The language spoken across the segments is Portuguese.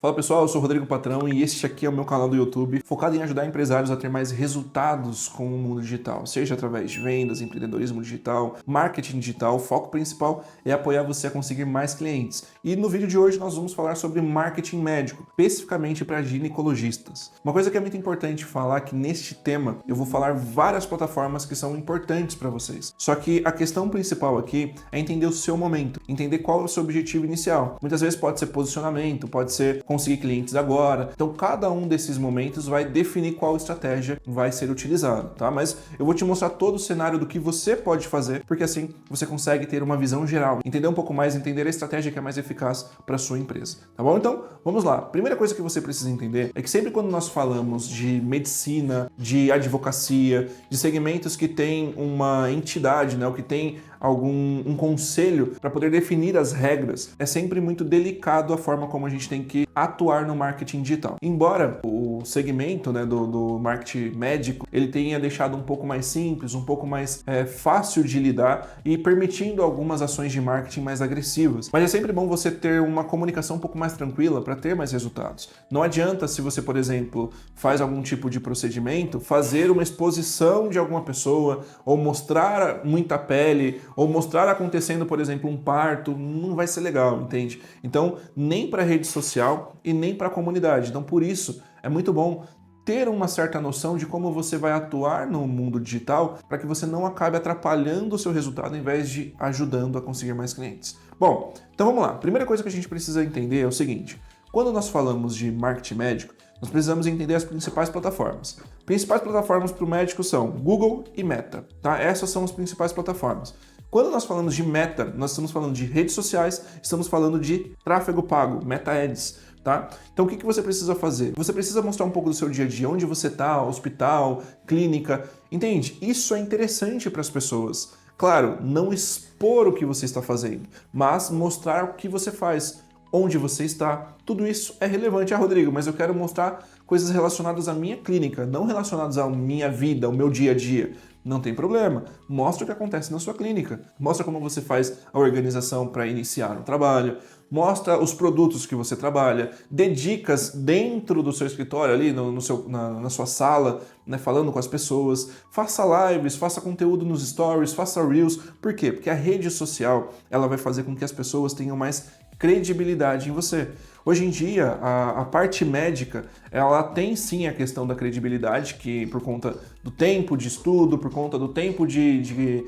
Fala pessoal, eu sou o Rodrigo Patrão e este aqui é o meu canal do YouTube focado em ajudar empresários a ter mais resultados com o mundo digital, seja através de vendas, empreendedorismo digital, marketing digital. O foco principal é apoiar você a conseguir mais clientes. E no vídeo de hoje nós vamos falar sobre marketing médico, especificamente para ginecologistas. Uma coisa que é muito importante falar é que neste tema eu vou falar várias plataformas que são importantes para vocês. Só que a questão principal aqui é entender o seu momento, entender qual é o seu objetivo inicial. Muitas vezes pode ser posicionamento, pode ser conseguir clientes agora. Então, cada um desses momentos vai definir qual estratégia vai ser utilizada, tá? Mas eu vou te mostrar todo o cenário do que você pode fazer, porque assim você consegue ter uma visão geral, entender um pouco mais, entender a estratégia que é mais eficaz para sua empresa, tá bom? Então, vamos lá. Primeira coisa que você precisa entender é que sempre quando nós falamos de medicina, de advocacia, de segmentos que têm uma entidade, né, ou que tem um conselho para poder definir as regras, é sempre muito delicado a forma como a gente tem que atuar no marketing digital. Embora o segmento, né, do marketing médico ele tenha deixado um pouco mais simples, um pouco mais fácil de lidar e permitindo algumas ações de marketing mais agressivas. Mas é sempre bom você ter uma comunicação um pouco mais tranquila para ter mais resultados. Não adianta se você, por exemplo, faz algum tipo de procedimento, fazer uma exposição de alguma pessoa ou mostrar muita pele ou mostrar acontecendo, por exemplo, um parto, não vai ser legal, entende? Então, nem para rede social e nem para a comunidade. Então, por isso, é muito bom ter uma certa noção de como você vai atuar no mundo digital para que você não acabe atrapalhando o seu resultado em vez de ajudando a conseguir mais clientes. Bom, então vamos lá. Primeira coisa que a gente precisa entender é o seguinte: quando nós falamos de marketing médico, nós precisamos entender as principais plataformas. Principais plataformas para o médico são Google e Meta, tá? Essas são as principais plataformas. Quando nós falamos de Meta, nós estamos falando de redes sociais, estamos falando de tráfego pago, Meta Ads, tá? Então o que você precisa fazer? Você precisa mostrar um pouco do seu dia a dia, onde você está, hospital, clínica, entende? Isso é interessante para as pessoas. Claro, não expor o que você está fazendo, mas mostrar o que você faz, onde você está. Tudo isso é relevante. Rodrigo, mas eu quero mostrar coisas relacionadas à minha clínica, não relacionadas à minha vida, ao meu dia a dia. Não tem problema. Mostra o que acontece na sua clínica. Mostra como você faz a organização para iniciar um trabalho. Mostra os produtos que você trabalha. Dê dicas dentro do seu escritório, ali na sua sala, né, falando com as pessoas. Faça lives, faça conteúdo nos stories, faça reels. Por quê? Porque a rede social ela vai fazer com que as pessoas tenham mais credibilidade em você. Hoje em dia, a parte médica, ela tem sim a questão da credibilidade, que por conta do tempo de estudo, por conta do tempo de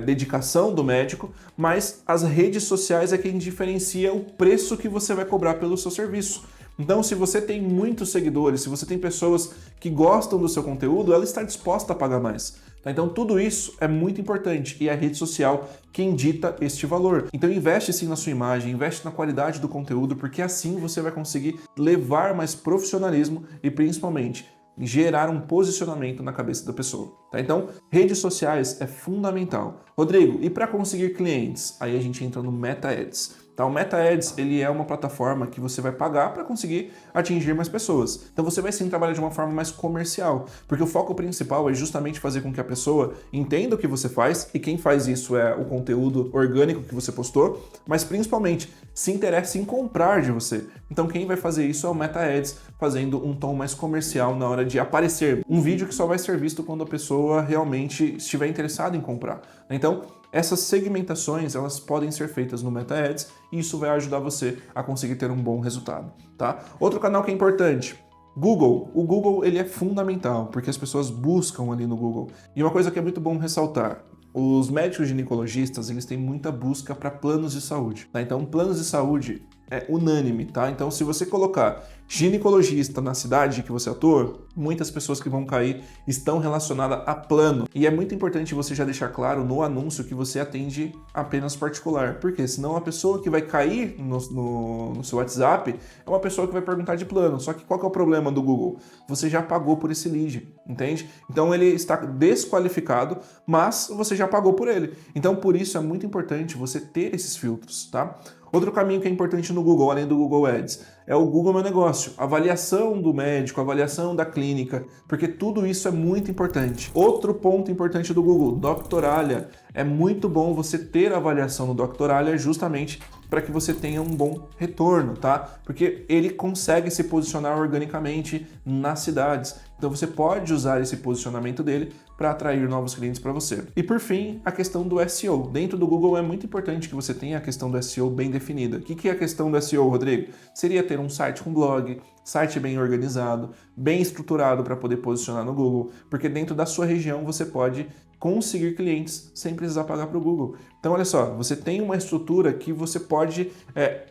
dedicação do médico, mas as redes sociais é quem diferencia o preço que você vai cobrar pelo seu serviço. Então, se você tem muitos seguidores, se você tem pessoas que gostam do seu conteúdo, ela está disposta a pagar mais. Então, tudo isso é muito importante e é a rede social quem dita este valor. Então, investe sim na sua imagem, investe na qualidade do conteúdo, porque assim você vai conseguir levar mais profissionalismo e, principalmente, gerar um posicionamento na cabeça da pessoa. Tá? Então, redes sociais é fundamental. Rodrigo, e para conseguir clientes? Aí a gente entra no Meta Ads. Tá, o Meta Ads ele é uma plataforma que você vai pagar para conseguir atingir mais pessoas. Então você vai sim trabalhar de uma forma mais comercial, porque o foco principal é justamente fazer com que a pessoa entenda o que você faz, e quem faz isso é o conteúdo orgânico que você postou, mas principalmente se interessa em comprar de você. Então quem vai fazer isso é o Meta Ads, fazendo um tom mais comercial na hora de aparecer. Um vídeo que só vai ser visto quando a pessoa realmente estiver interessada em comprar. Então, essas segmentações, elas podem ser feitas no Meta Ads e isso vai ajudar você a conseguir ter um bom resultado, tá? Outro canal que é importante, Google. O Google, ele é fundamental, porque as pessoas buscam ali no Google. E uma coisa que é muito bom ressaltar, os médicos ginecologistas, eles têm muita busca para planos de saúde, tá? Então, planos de saúde é unânime, tá? Então, se você colocar ginecologista na cidade que você atua, muitas pessoas que vão cair estão relacionadas a plano. E é muito importante você já deixar claro no anúncio que você atende apenas particular. Porque senão a pessoa que vai cair no seu WhatsApp é uma pessoa que vai perguntar de plano. Só que qual que é o problema do Google? Você já pagou por esse lead, entende? Então ele está desqualificado, mas você já pagou por ele. Então por isso é muito importante você ter esses filtros, tá? Outro caminho que é importante no Google, além do Google Ads, é o Google Meu Negócio, avaliação do médico, avaliação da clínica, porque tudo isso é muito importante. Outro ponto importante do Google, Doctoralia. É muito bom você ter a avaliação no Doctoralia justamente para que você tenha um bom retorno, tá? Porque ele consegue se posicionar organicamente nas cidades. Então você pode usar esse posicionamento dele para atrair novos clientes para você. E por fim, a questão do SEO. Dentro do Google é muito importante que você tenha a questão do SEO bem definida. O que é a questão do SEO, Rodrigo? Seria ter um site com blog, site bem organizado, bem estruturado para poder posicionar no Google, porque dentro da sua região você pode conseguir clientes sem precisar pagar para o Google. Então, olha só, você tem uma estrutura que você pode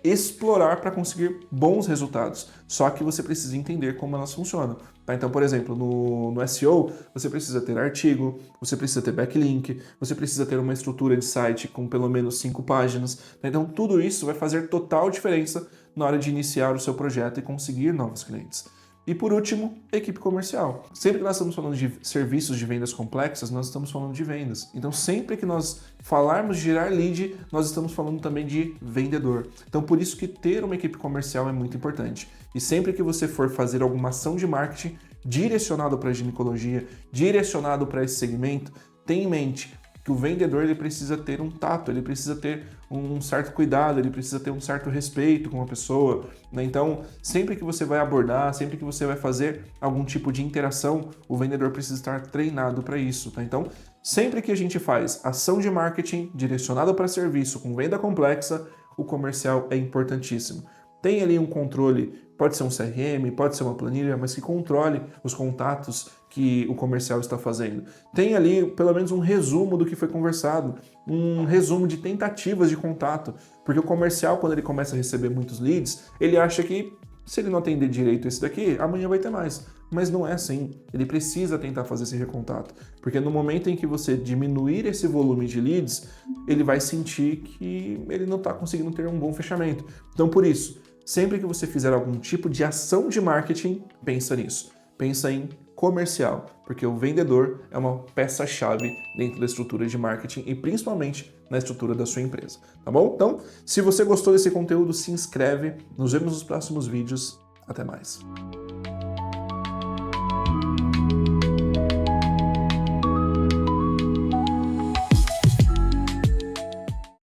explorar para conseguir bons resultados, só que você precisa entender como elas funcionam. Tá? Então, por exemplo, no SEO, você precisa ter artigo, você precisa ter backlink, você precisa ter uma estrutura de site com pelo menos 5 páginas. Tá? Então, tudo isso vai fazer total diferença na hora de iniciar o seu projeto e conseguir novos clientes. E por último, equipe comercial. Sempre que nós estamos falando de serviços de vendas complexas, nós estamos falando de vendas. Então sempre que nós falarmos de gerar lead, nós estamos falando também de vendedor. Então por isso que ter uma equipe comercial é muito importante. E sempre que você for fazer alguma ação de marketing direcionado para a ginecologia, direcionado para esse segmento, tenha em mente que o vendedor ele precisa ter um tato, ele precisa ter um certo cuidado, ele precisa ter um certo respeito com a pessoa, né? Então, sempre que você vai abordar, sempre que você vai fazer algum tipo de interação, o vendedor precisa estar treinado para isso, tá? Então, sempre que a gente faz ação de marketing direcionada para serviço com venda complexa, o comercial é importantíssimo. Tem ali um controle, pode ser um CRM, pode ser uma planilha, mas que controle os contatos que o comercial está fazendo. Tem ali pelo menos um resumo do que foi conversado, um resumo de tentativas de contato, porque o comercial, quando ele começa a receber muitos leads, ele acha que se ele não atender direito esse daqui, amanhã vai ter mais. Mas não é assim, ele precisa tentar fazer esse recontato, porque no momento em que você diminuir esse volume de leads, ele vai sentir que ele não está conseguindo ter um bom fechamento. Então por isso, sempre que você fizer algum tipo de ação de marketing, pensa nisso. Pensa em comercial, porque o vendedor é uma peça-chave dentro da estrutura de marketing e principalmente na estrutura da sua empresa, tá bom? Então, se você gostou desse conteúdo, se inscreve. Nos vemos nos próximos vídeos. Até mais.